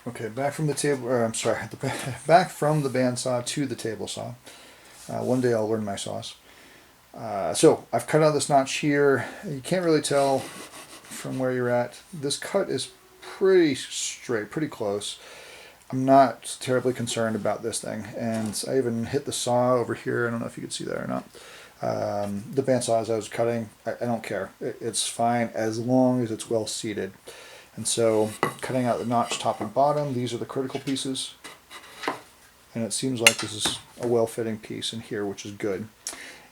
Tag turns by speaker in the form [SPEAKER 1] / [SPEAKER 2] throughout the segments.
[SPEAKER 1] Okay, back from the table, or I'm sorry, back from the bandsaw to the table saw. One day I'll learn my saws. So I've cut out this notch here. You can't really tell from where you're at. This cut is pretty straight, pretty close. I'm not terribly concerned about this thing. And I even hit the saw over here. I don't know if you can see that or not. The bandsaw as I was cutting, I don't care. It's fine as long as it's well seated. And so cutting out the notch top and bottom, these are the critical pieces. And it seems like this is a well-fitting piece in here, which is good.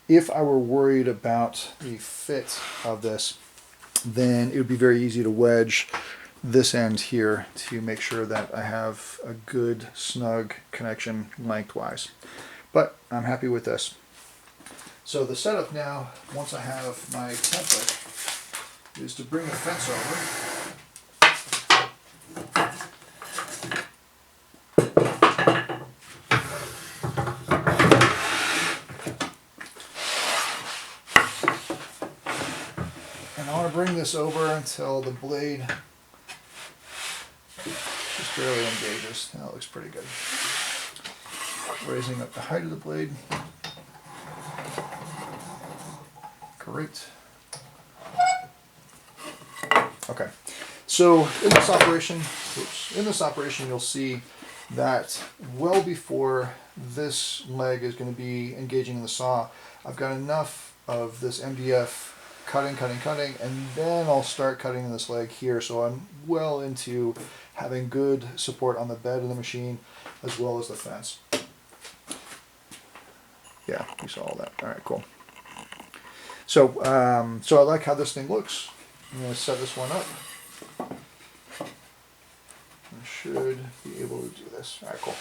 [SPEAKER 1] If I were worried about the fit of this, then it would be very easy to wedge this end here to make sure that I have a good, snug connection lengthwise. But I'm happy with this. So the setup now, once I have my template, is to bring the fence over. And I want to bring this over until the blade just barely engages. That looks pretty good. Raising up the height of the blade. Great. Okay, so in this operation, you'll see that well before this leg is going to be engaging in the saw, I've got enough of this MDF cutting, and then I'll start cutting in this leg here, so I'm well into having good support on the bed of the machine as well as the fence. Yeah, you saw all that. All right, cool. So, so I like how this thing looks. I'm going to set this one up. I should be able to do this. All right, cool.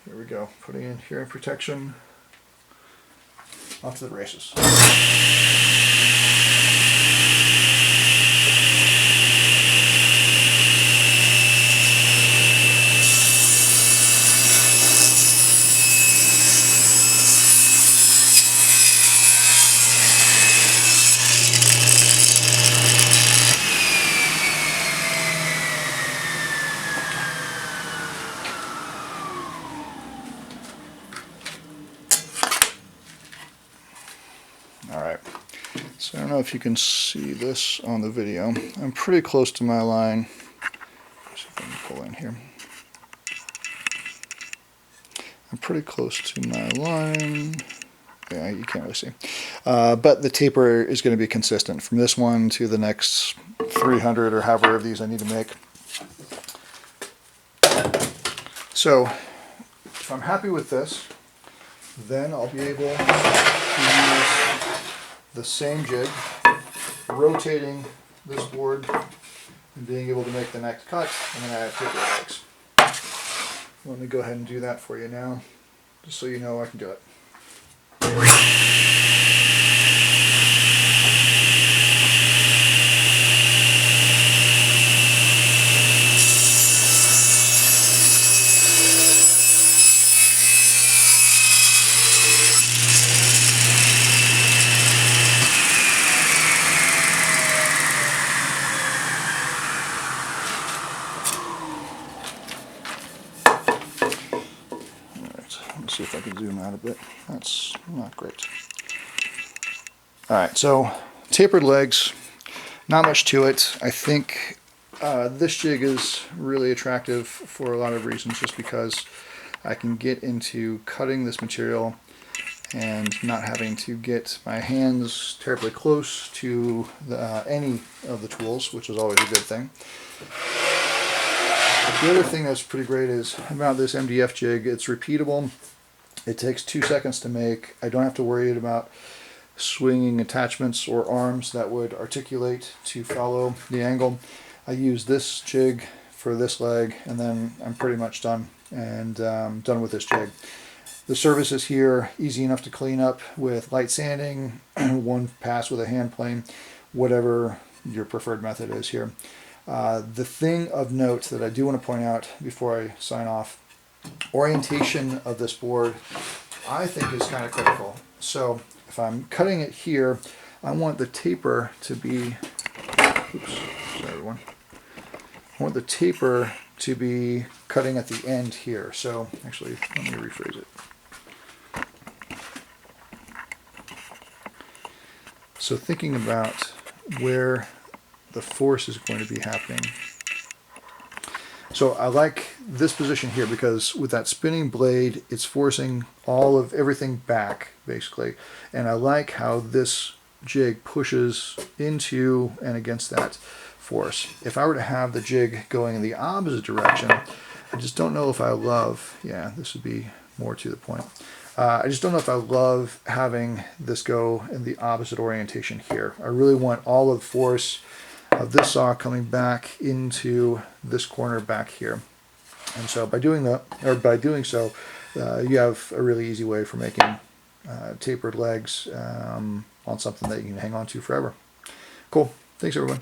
[SPEAKER 1] Here we go. Putting in hearing protection. Off to the races. Alright, so I don't know if you can see this on the video. I'm pretty close to my line. Let's see if I can pull in here. I'm pretty close to my line. Yeah, you can't really see. But the taper is going to be consistent from this one to the next 300 or however of these I need to make. So, if I'm happy with this, then I'll be able to use the same jig, rotating this board and being able to make the next cut, and then I have tapered legs. Let me go ahead and do that for you now, just so you know I can do it. Let's see if I can zoom out a bit. That's not great. Alright, so tapered legs, not much to it. I think this jig is really attractive for a lot of reasons, just because I can get into cutting this material and not having to get my hands terribly close to any of the tools, which is always a good thing. The other thing that's pretty great is about this MDF jig, it's repeatable. It takes 2 seconds to make. I don't have to worry about swinging attachments or arms that would articulate to follow the angle. I use this jig for this leg, and then I'm pretty much done and done with this jig. The surface is here, easy enough to clean up with light sanding, one pass with a hand plane, whatever your preferred method is here. The thing of note that I do want to point out before I sign off, orientation of this board I think is kind of critical. So if I'm cutting it here, I want the taper to be, oops, sorry everyone, I want the taper to be cutting at the end here. So actually, let me rephrase it. So thinking about where the force is going to be happening. So I like this position here because with that spinning blade, it's forcing all of everything back, basically. And I like how this jig pushes into and against that force. If I were to have the jig going in the opposite direction, I just don't know if I love, yeah, this would be more to the point. I just don't know if I love having this go in the opposite orientation here. I really want all of the force of this saw coming back into this corner back here. And so by doing that, or by doing so, you have a really easy way for making tapered legs on something that you can hang on to forever. Cool. Thanks, everyone.